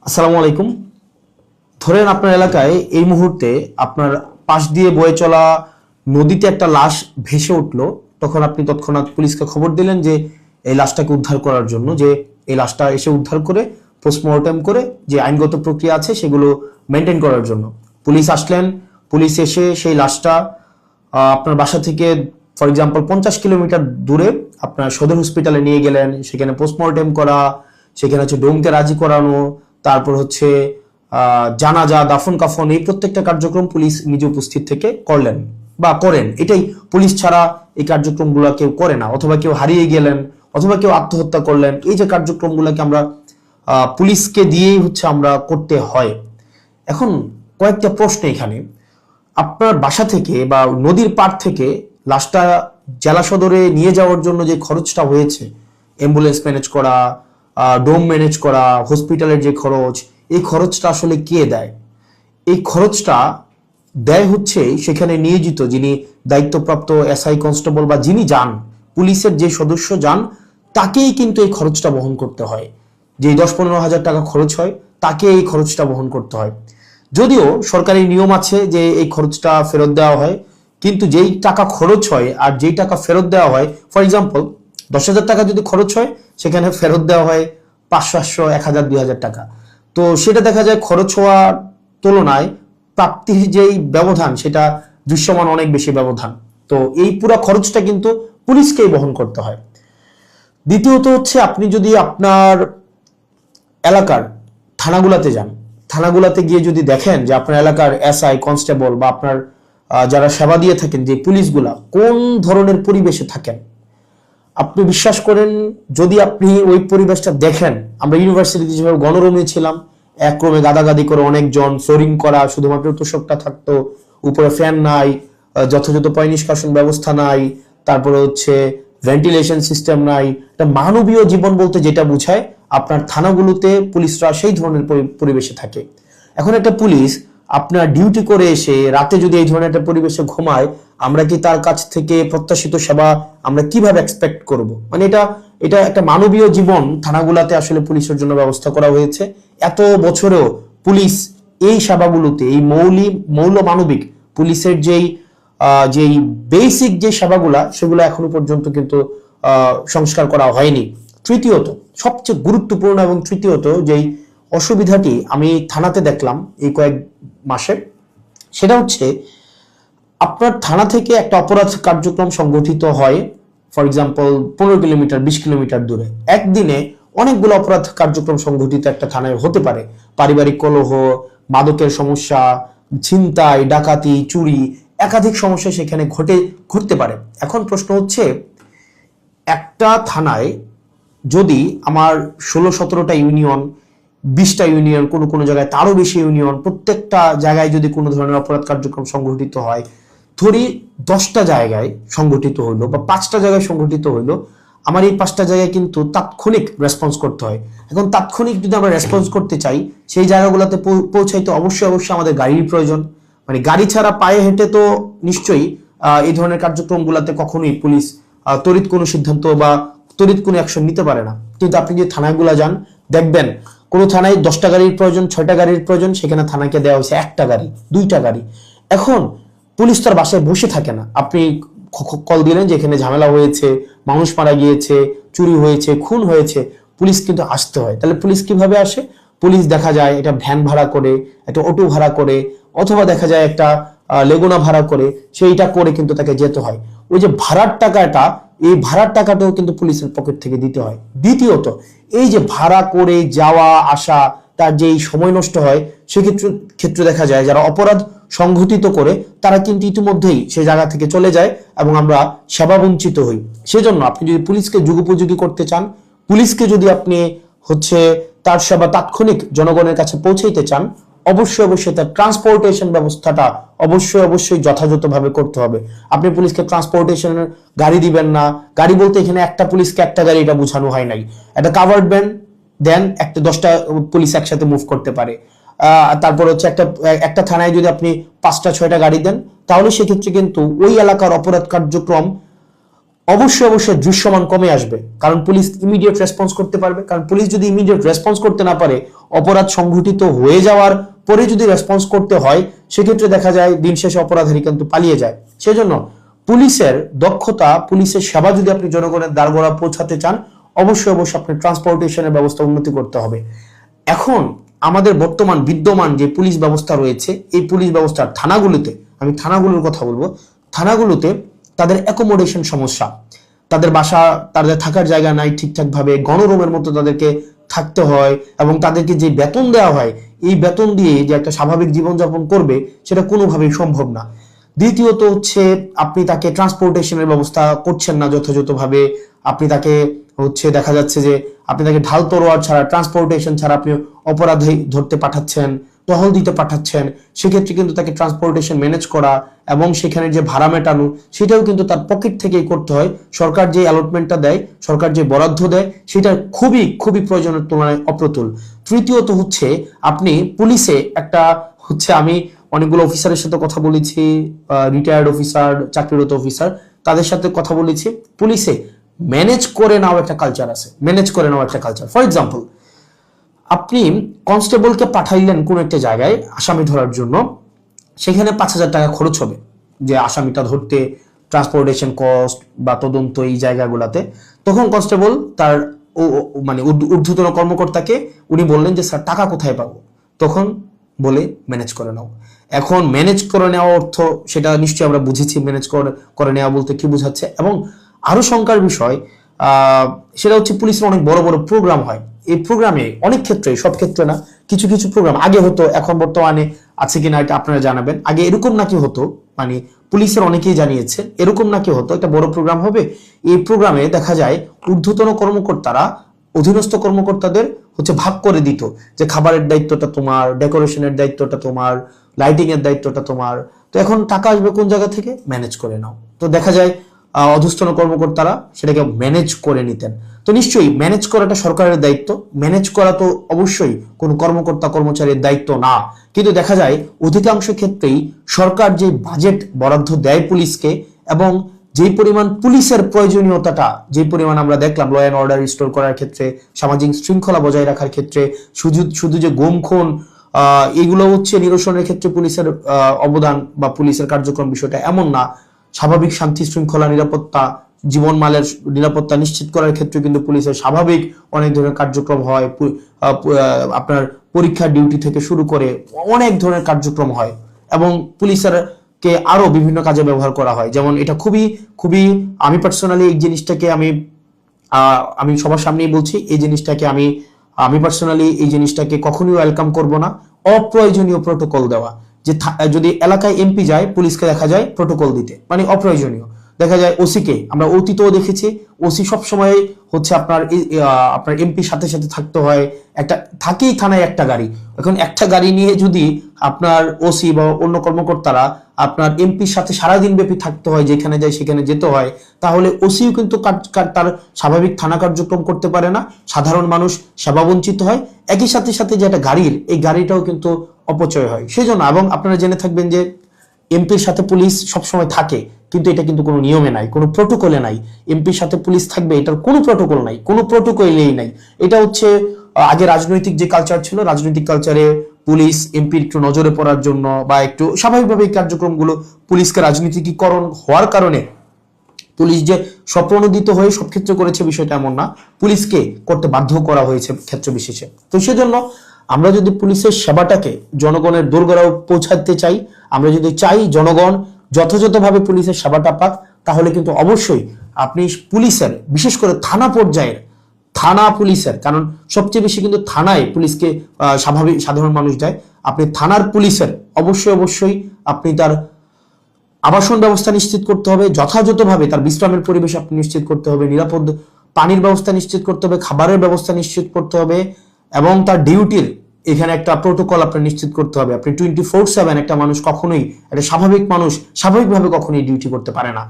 আসসালামু আলাইকুম। ধরেন আপনার এলাকায় এই মুহূর্তে আপনার পাশ দিয়ে বয়ে চলা নদীতে একটা লাশ ভেসে উঠলো। তখন আপনি তৎক্ষণাৎ পুলিশকে খবর দিলেন যে এই লাশটাকে উদ্ধার করার জন্য, যে এই লাশটা এসে উদ্ধার করে পোস্টমর্টেম করে যে আইনগত প্রক্রিয়া আছে সেগুলো মেনটেন করার জন্য পুলিশ আসলেন। পুলিশ এসে সেই লাশটা আপনার বাসা থেকে ফর এক্সাম্পল 50 কিলোমিটার দূরে আপনার সদর হসপিটালে নিয়ে গেলেন। সেখানে পোস্টমর্টেম করা, সেখানে হচ্ছে ডোমকে রাজি করানো, তারপর হচ্ছে জানাজা, দাফন কাফন, এই প্রত্যেকটা কার্যক্রম পুলিশ নিজে উপস্থিত থেকে করলেন বা করেন। এটাই, পুলিশ ছাড়া এই কার্যক্রমগুলো কেউ করে না। অথবা কেউ হারিয়ে গেলেন, অথবা কেউ আত্মহত্যা করলেন, এই যে কার্যক্রমগুলোকে আমরা পুলিশকে দিয়েই হচ্ছে আমরা করতে হয়। এখন কয়েকটা প্রশ্ন এখানে। আপনার বাসা থেকে বা নদীর পাড় থেকে লাশটা জেলা সদরে নিয়ে যাওয়ার জন্য যে খরচটা হয়েছে, অ্যাম্বুলেন্স ম্যানেজ করা, ডোম ম্যানেজ করা, হসপিটালের যে খরচ, এই খরচটা আসলে কে দেয়? এই খরচটা দেয় হচ্ছে সেখানে নিয়োজিত যিনি দায়িত্বপ্রাপ্ত এসআই, কনস্টেবল বা যিনি যান, পুলিশের যে সদস্য যান, তাকেই কিন্তু এই খরচটা বহন করতে হয়। যে 10-15 হাজার টাকা খরচ হয়, তাকে এই খরচটা বহন করতে হয়। যদিও সরকারি নিয়ম আছে যে এই খরচটা ফেরত দেওয়া হয়, কিন্তু যেই টাকা খরচ হয় আর যেই টাকা ফেরত দেওয়া হয়, ফর এক্সাম্পল 10,000 টাকা যদি খরচ হয়, সেখানে ফেরত দেওয়া হয় 500, 800, 1000, 2000 টাকা। তো সেটা দেখা যায় খরচ হওয়ার তুলনায় প্রাপ্তির যেই ব্যবধান, সেটা দৃশ্যমান অনেক বেশি ব্যবধান। তো এই পুরো খরচটা কিন্তু পুলিশকেই বহন করতে হয়। দ্বিতীয়ত হচ্ছে, আপনি যদি আপনার এলাকার থানাগুলাতে যান, থানাগুলাতে গিয়ে যদি দেখেন যে আপনার এলাকার এসআই, কনস্টেবল বা আপনার যারা সেবা দিয়ে থাকেন যে পুলিশগুলা কোন ধরনের পরিবেশে থাকেন, আপনি বিশ্বাস করেন, যদি আপনি ওই পরিবেশটা দেখেন, আমরা ইউনিভার্সিটিতে যেভাবে গণরুমে ছিলাম, এক রুমে গাদাগাদি করে অনেকজন, ফ্লোরিং করা, শুধুমাত্র তোষকটা থাকতো, উপরে ফ্যান নাই, যথাযথ পয় নিষ্কাশন ব্যবস্থা নাই, তারপরে হচ্ছে ভেন্টিলেশন সিস্টেম নাই। একটা মানবীয় জীবন বলতে যেটা বুঝায়, আপনার থানাগুলোতে পুলিশরা সেই ধরনের পরিবেশে থাকে। এখন একটা পুলিশ আপনার ডিউটি করে এসে রাতে যদি এই ধরনের একটা পরিবেশে ঘুমায়, আমরা কি তার কাছ থেকে প্রত্যাশিত সেবা আমরা কিভাবে এক্সপেক্ট করব? মানে এটা এটা একটা মানবীয় জীবন থানাগুলাতে আসলে পুলিশের জন্য ব্যবস্থা করা হয়েছে। এত বছরেও পুলিশ এই সেবাগুলোতে, এই মৌল মানবিক পুলিশের যেই বেসিক যে সেবাগুলা, সেগুলো এখনো পর্যন্ত কিন্তু সংস্কার করা হয়নি। তৃতীয়ত, সবচেয়ে গুরুত্বপূর্ণ এবং তৃতীয়ত যেই অসুবিধাটি আমি থানাতে দেখলাম এই কয়েক মাসে, সেটা হচ্ছে আপনার থানা থেকে একটা অপরাধ কার্যক্রম সংগঠিত হয়, ফর এক্সাম্পল 15 কিলোমিটার, 20 কিলোমিটার দূরে। একদিনে অনেকগুলো অপরাধ কার্যক্রম সংগঠিত একটা থানায় হতে পারে। পারিবারিক কলহ, মাদকের সমস্যা, ছিনতাই, ডাকাতি, চুরি, একাধিক সমস্যা সেখানে ঘটতে পারে। এখন প্রশ্ন হচ্ছে, একটা থানায় যদি আমার 16-17টা ইউনিয়ন, 20টা ইউনিয়ন, কোনো জায়গায় তারও বেশি ইউনিয়ন, প্রত্যেকটা জায়গায় যদি কোনো ধরনের অপরাধ কার্যক্রম সংগঠিত হয়, ধরি 10টা জায়গায় সংগঠিত হইলো বা 5টা জায়গায় সংগঠিত হইলো, আমার এই 5টা জায়গায় কিন্তু তাৎক্ষণিক রেসপন্স করতে হয়। এখন তাৎক্ষণিক যদি আমরা রেসপন্স করতে চাই, সেই জায়গাগুলোতে পৌঁছাইতে অবশ্যই আমাদের গাড়ির প্রয়োজন। মানে গাড়ি ছাড়া পায়ে হেঁটে তো নিশ্চয়ই এই ধরনের কার্যক্রমগুলোতে কখনোই পুলিশ তড়িৎ কোনো সিদ্ধান্ত বা তড়িৎ কোনো অ্যাকশন নিতে পারে না। কিন্তু আপনি যে থানাগুলো যান, দেখবেন কোনো থানায় 10টা গাড়ির প্রয়োজন, 6টা গাড়ির প্রয়োজন, সেখানে থানাকে দেওয়া হয়েছে 1টা গাড়ি, 2টা গাড়ি। এখন পুলিশ তার বাসায় বসে থাকে না। আপনি কল দিলেন যে এখানে ঝামেলা হয়েছে, মানুষ মারা গিয়েছে, চুরি হয়েছে, খুন হয়েছে, পুলিশ কিন্তু আসতে হয়। তাহলে পুলিশ কিভাবে আসে? পুলিশ দেখা যায় এটা ভ্যান ভাড়া করে, একটা অটো ভাড়া করে, অথবা দেখা যায় একটা লেগুনা ভাড়া করে, সেইটা করে কিন্তু তাকে যেতে হয়। ওই যে ভাড়ার টাকাটা, এই ভাড়ার টাকাটাও কিন্তু পুলিশের পকেট থেকে দিতে হয়। দ্বিতীয়ত, এই যে ভাড়া করে যাওয়া আসা, তার যে সময় নষ্ট হয়, সেক্ষেত্রে দেখা যায় যারা অপরাধ সংঘটিত করে তারা কিন্তু ইতিমধ্যেই সেই জায়গা থেকে চলে যায় এবং আমরা সেবা বঞ্চিত হই। সেজন্য আপনি যদি পুলিশকে যুগোপযোগী করতে চান, পুলিশকে যদি আপনি হচ্ছে তার সেবা তাৎক্ষণিক জনগণের কাছে পৌঁছাইতে চান, অবশ্যই তার ট্রান্সপোর্টেশন ব্যবস্থাটা অবশ্যই যথাযথভাবে করতে হবে। আপনি পুলিশকে ট্রান্সপোর্টেশনের গাড়ি দিবেন না। গাড়ি বলতে এখানে একটা পুলিশকে একটা গাড়ি, এটা বোঝানো হয় নাই। একটা কাভার্ড ভ্যান দেন, একটা 10টা পুলিশ একসাথে মুভ করতে পারে। তারপর হচ্ছে একটা থানায় যদি আপনি 5টা 6টা গাড়ি দেন, তাহলে সেক্ষেত্রে কিন্তু ওই এলাকার অপরাধ কার্যক্রম অবশ্যই দৃশ্যমান কমে আসবে, কারণ পুলিশ ইমিডিয়েট রেসপন্স করতে পারবে। কারণ পুলিশ যদি ইমিডিয়েট রেসপন্স করতে না পারে, অপরাধ সংঘটিত হয়ে যাওয়ার পরে যদি রেসপন্স করতে হয়, সেক্ষেত্রে দেখা যায় দিন শেষে অপরাধী কিন্তু পালিয়ে যায়। সেজন্য পুলিশের দক্ষতা, পুলিশের সেবা যদি আপনি জনগণের দ্বারগোড়া পৌঁছাতে চান, অবশ্যই আপনি ট্রান্সপোর্টেশনের ব্যবস্থা উন্নতি করতে হবে। এখন আমাদের বর্তমান বিদ্যমান যে পুলিশ ব্যবস্থা রয়েছে, এই পুলিশ ব্যবস্থার থানাগুলোতে, আমি থানাগুলোর কথা বলবো, থানাগুলোতে তাদের অ্যাকোমোডেশন সমস্যা, তাদের বাসা, তাদের থাকার জায়গা নাই ঠিকঠাক ভাবে, গণরুমের মতো তাদেরকে থাকতে হয়, এবং তাদেরকে যে বেতন দেওয়া হয়, এই বেতন দিয়ে যে একটা স্বাভাবিক জীবনযাপন করবে, সেটা কোনোভাবেই সম্ভব না। দ্বিতীয়ত হচ্ছে আপনি তাকে ট্রান্সপোর্টেশনের ব্যবস্থা করছেন না যথাযথভাবে। আপনি তাকে দেখা যাচ্ছে যে আপনি তাকে ঢাল তরোয়ার ছাড়া, ট্রান্সপোর্টেশন ছাড়া আপনি অপরাধী ধরতে পাঠাচ্ছেন, টহল দিতে পাঠাচ্ছেন। সেক্ষেত্রে কিন্তু তাকে ট্রান্সপোর্টেশন ম্যানেজ করা এবং সেখানে যে ভাড়া মেটানো, সেটাও কিন্তু তার পকেট থেকেই করতে হয়। সরকার যে অ্যালটমেন্টটা দেয়, সরকার যে বরাদ্দ দেয়, সেটা খুবই প্রয়োজনের তুলনায় অপ্রতুল। তৃতীয়ত হচ্ছে আপনি পুলিশে একটা আমি অনেকগুলো অফিসারের সাথে কথা বলেছি, রিটায়ার্ড অফিসার, চাকরিরত অফিসার, তাদের সাথে কথা বলেছি। পুলিশে ম্যানেজ করে নেওয়া একটা কালচার আছে, ম্যানেজ করে নেওয়া একটা কালচার। ফর এক্সাম্পল, আপনি কনস্টেবলকে পাঠাইলেন কোন একটা জায়গায় আসামি ধরার জন্য, সেখানে 5,000 টাকা খরচ হবে যে আসামিটা ধরতে, ট্রান্সপোর্টেশন কস্ট বা তদন্ত এই জায়গাগুলোতে। তখন কনস্টেবল তার ঊর্ধ্বতন কর্মকর্তাকে উনি বললেন যে স্যার টাকা কোথায় পাবো? তখন বলে ম্যানেজ করে নাও। এখন ম্যানেজ করে নেওয়া অর্থ, সেটা নিশ্চয়ই আমরা বুঝেছি ম্যানেজ করে নেওয়া বলতে কি বোঝাচ্ছে। এবং আরো শঙ্কার বিষয় সেটা হচ্ছে পুলিশের অনেক বড় বড় প্রোগ্রাম হয়। এই প্রোগ্রামে অনেক ক্ষেত্রে, সব ক্ষেত্রে না, কিছু কিছু প্রোগ্রাম আগে হতো, এখন বর্তমানে আছে কিনা এটা আপনারা জানাবেন। আগে এরকম নাকি হতো, পুলিশের অনেকেই জানিয়েছে এরকম নাকি হতো, একটা বড় প্রোগ্রাম হবে, এই প্রোগ্রামে দেখা যায় ঊর্ধ্বতন কর্মকর্তারা অধীনস্থ কর্মকর্তাদের ভাগ করে দিত যে খাবারের দায়িত্বটা তোমার, ডেকোরেশনের দায়িত্বটা তোমার, লাইটিং এর দায়িত্বটা তোমার। তো এখন টাকা আসবে কোন জায়গা থেকে? ম্যানেজ করে নাও। তো দেখা যায় অধস্তন কর্মকর্তারা সেটাকে ম্যানেজ করে নিতেন। তো নিশ্চয়ই ম্যানেজ করাটা সরকারের দায়িত্ব, ম্যানেজ করা তো অবশ্যই কোন কর্মকর্তা কর্মচারীর দায়িত্ব না। কিন্তু দেখা যায় অধিকাংশ ক্ষেত্রেই সরকার যে বাজেট বরাদ্দ দেয় পুলিশকে, এবং যে পরিমাণ পুলিশের প্রয়োজনীয়তাটা, যে পরিমাণ আমরা দেখলাম ল অ্যান্ড অর্ডার রিস্টোর করার ক্ষেত্রে, সামাজিক শৃঙ্খলা বজায় রাখার ক্ষেত্রে, শুধু যে গুম খুন এগুলো নিরসনের ক্ষেত্রে পুলিশের অবদান বা পুলিশের কার্যক্রম বিষয়টা এমন না। স্বাভাবিক শান্তি শৃঙ্খলা, নিরাপত্তা, জীবনমালের নিরাপত্তা নিশ্চিত করার ক্ষেত্রে কিন্তু পুলিশের স্বাভাবিক অনেক ধরনের কার্যক্রম হয়। আপনার পরীক্ষা ডিউটি থেকে শুরু করে অনেক ধরনের কার্যক্রম হয়, এবং পুলিশের কে আরো বিভিন্ন কাজে ব্যবহার করা হয়। যেমন এটা খুবই আমি পার্সোনালি এই জিনিসটাকে আমি সবার সামনেই বলছি, এই জিনিসটাকে আমি পার্সোনালি এই জিনিসটাকে কখনোই ওয়েলকাম করব না। অপ্রয়োজনীয় প্রোটোকল দেওয়া, যে যদি এলাকায় এমপি যায়, পুলিশকে দেখা যায় প্রোটোকল দিতে, অপ্রয়োজনীয়। দেখা যায় ওসিকে আমরা অতীতেও দেখেছি, ওসি সবসময় আপনার এমপির সাথে সাথে থাকতে হয়, থাকেই থানায় একটা গাড়ি। এখন একটা গাড়ি নিয়ে যদি আপনার ওসি বা অন্য কর্মকর্তারা আপনার এমপির সাথে সারাদিন ব্যাপী থাকতে হয়, যেখানে যায় সেখানে যেতে হয়, তাহলে ওসিও কিন্তু তার স্বাভাবিক থানা কার্যক্রম করতে পারে না, সাধারণ মানুষ সেবা বঞ্চিত হয়। একই সাথে সাথে যে একটা গাড়ির, এই গাড়িটাও কিন্তু অপচয় হয়। সেজন্য, এবং আপনারা জেনে থাকবেন যে এমপির সাথে পুলিশ সবসময় থাকে, কিন্তু এটা কিন্তু কোনো নিয়মে নাই, কোনো প্রোটোকলে নাই। এমপির সাথে পুলিশ থাকবে, এটার কোনো প্রোটোকল নাই, কোনো প্রোটোকলেই নাই। এটা আগে রাজনৈতিক যে কালচার ছিল, রাজনৈতিক কালচারে পুলিশ এমপির একটু নজরে পড়ার জন্য বা একটু স্বাভাবিকভাবে এই কার্যক্রমগুলো, পুলিশকে রাজনীতিকীকরণ হওয়ার কারণে পুলিশ যে স্বপ্রণোদিত হয়ে সব ক্ষেত্রে করেছে বিষয়টা এমন না, পুলিশকে করতে বাধ্য করা হয়েছে ক্ষেত্র বিশেষে। তো সেজন্য আমরা যদি পুলিশের সেবাটাকে জনগণের দোরগোড়ায় পৌঁছাতে চাই, আমরা যদি চাই জনগণ যথাযথভাবে পুলিশের সেবাটা পাক, তাহলে কিন্তু অবশ্যই আপনি পুলিশের, বিশেষ করে থানা পর্যায়ের থানা পুলিশের, কারণ সবচেয়ে বেশি কিন্তু থানায় পুলিশকে সাধারণ মানুষ যায়, আপনি থানার পুলিশের অবশ্যই আপনি তার আবাসন ব্যবস্থা নিশ্চিত করতে হবে, যথাযথভাবে তার বিশ্রামের পরিবেশ আপনি নিশ্চিত করতে হবে, নিরাপদ পানির ব্যবস্থা নিশ্চিত করতে হবে, খাবারের ব্যবস্থা নিশ্চিত করতে হবে, এবং তার ডিউটির এখানে একটা প্রোটোকল আপনার নিশ্চিত করতে হবে। আপনি 24/7 একটা মানুষ কখনোই, একটা স্বাভাবিক মানুষ স্বাভাবিকভাবে কখনোই ডিউটি করতে পারে না।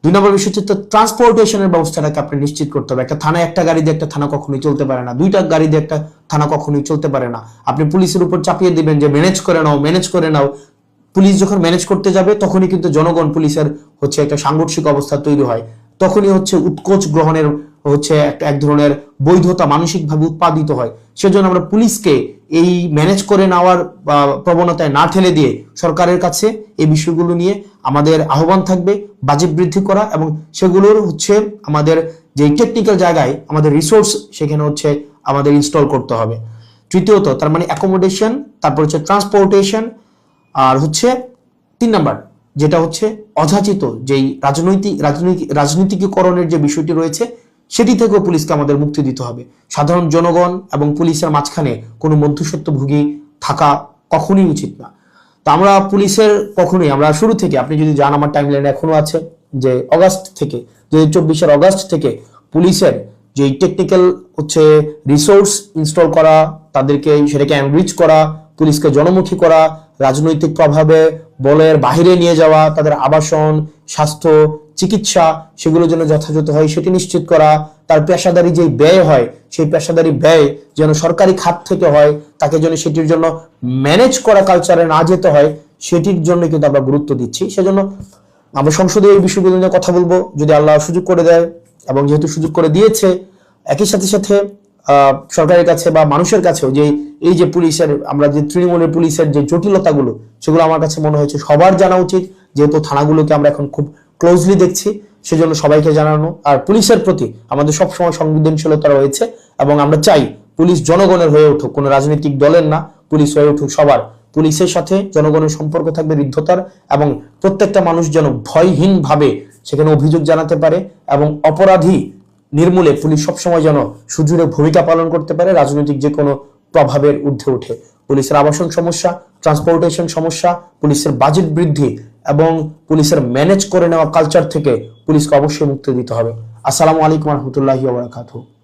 2 নম্বর বিষয় হচ্ছে ট্রান্সপোর্টেশনের ব্যবস্থাটাকে আপনি নিশ্চিত করতে হবে। একটা থানায় একটা গাড়ি দিয়ে একটা থানা কখনোই চলতে পারে না, 2টা গাড়ি দিয়ে একটা থানা কখনোই চলতে পারে না। আপনি পুলিশের উপর চাপিয়ে দিবেন যে ম্যানেজ করে নাও। পুলিশ যখন ম্যানেজ করতে যাবে, তখনই কিন্তু জনগণ পুলিশের একটা সাংঘর্ষিক অবস্থা তৈরি হয়। তখনই হচ্ছে উৎকোচ গ্রহণের হচ্ছে এক ধরনের বৈধতা মানসিকভাবে উৎপাদিত হয়। সেজন্য আমরা পুলিশকে এই ম্যানেজ করে নেওয়ার প্রবণতায় না ঠেলে দিয়ে সরকারের কাছে এই বিষয়গুলো নিয়ে আমাদের আহ্বান থাকবে বাজেট বৃদ্ধি করা, এবং সেগুলোর হচ্ছে আমাদের যে টেকনিক্যাল জায়গায় আমাদের রিসোর্স সেখানে হচ্ছে আমাদের ইনস্টল করতে হবে। তৃতীয়ত তার মানে অ্যাকোমোডেশন, তারপর হচ্ছে ট্রান্সপোর্টেশন, আর হচ্ছে 3 নাম্বার যেটা হচ্ছে অযাচিত যেই রাজনীতিকীকরণের যে বিষয়টি রয়েছে সেটি থেকেও পুলিশকে আমাদের মুক্তি দিতে হবে। সাধারণ জনগণ এবং পুলিশের মাঝখানে কোনো মধ্যস্বত্বভোগী থাকা কখনোই উচিত না। তো আমরা পুলিশের কখনোই, আমরা শুরু থেকে, আপনি যদি যান আমার টাইমলাইনে এখনো আছে যে অগাস্ট থেকে 2024 অগাস্ট থেকে পুলিশের যে টেকনিক্যাল হচ্ছে রিসোর্স ইনস্টল করা, তাদেরকে সেটাকে এনরিচ করা, পুলিশকে জনমুখী করা, রাজনৈতিক প্রভাবে বলের বাহিরে নিয়ে যাওয়া, তাদের আবাসন, স্বাস্থ্য, চিকিৎসা সেগুলো যেন যথাযথ হয় সেটি নিশ্চিত করা, তার পেশাদারি যে ব্যয় হয় সেই পেশাদারি ব্যয় যেন সরকারি খাত থেকে হয়, তাকে যেন সেটির জন্য ম্যানেজ করা কালচারে না যেতে হয়, সেটির জন্য কিন্তু আমরা গুরুত্ব দিচ্ছি। সেজন্য আমরা সংসদে এই বিষয়গুলো নিয়ে কথা বলবো যদি আল্লাহ সুযোগ করে দেয়, এবং যেহেতু সুযোগ করে দিয়েছে একই সাথে সাথে সরকারের কাছে বা মানুষের কাছেও যে এই যে পুলিশের, আমরা যে তৃণমূলের পুলিশের যে জটিলতাগুলো সেগুলো আমার কাছে মনে হয়েছে সবার জানা উচিত, যেহেতু থানাগুলোকে আমরা এখন খুব ক্লোজলি দেখছি, সেজন্য সবাইকে জানানো। আর পুলিশের প্রতি আমাদের সবসময় সংবেদনশীলতা রয়েছে, এবং আমরা চাই পুলিশ জনগণের হয়ে উঠুক, কোনো রাজনৈতিক দলের না, পুলিশ হয়ে উঠুক সবার। পুলিশের সাথে জনগণের সম্পর্ক থাকবে হৃদ্যতার, এবং প্রত্যেকটা মানুষ যেন ভয়হীন ভাবে সেখানে অভিযোগ জানাতে পারে, এবং অপরাধী নির্মূলে পুলিশ সবসময় যেন সুদৃঢ় ভূমিকা পালন করতে পারে রাজনৈতিক যে কোনো প্রভাবের ঊর্ধ্বে উঠে। পুলিশের আবাসন সমস্যা, ট্রান্সপোর্টেশন সমস্যা, পুলিশের বাজেট বৃদ্ধি এবং পুলিশের ম্যানেজ করে নেওয়া কালচার থেকে পুলিশকে অবশ্যই মুক্তি দিতে হবে। আসসালামু আলাইকুম ওয়া রাহমাতুল্লাহি ওয়া বারাকাতুহু।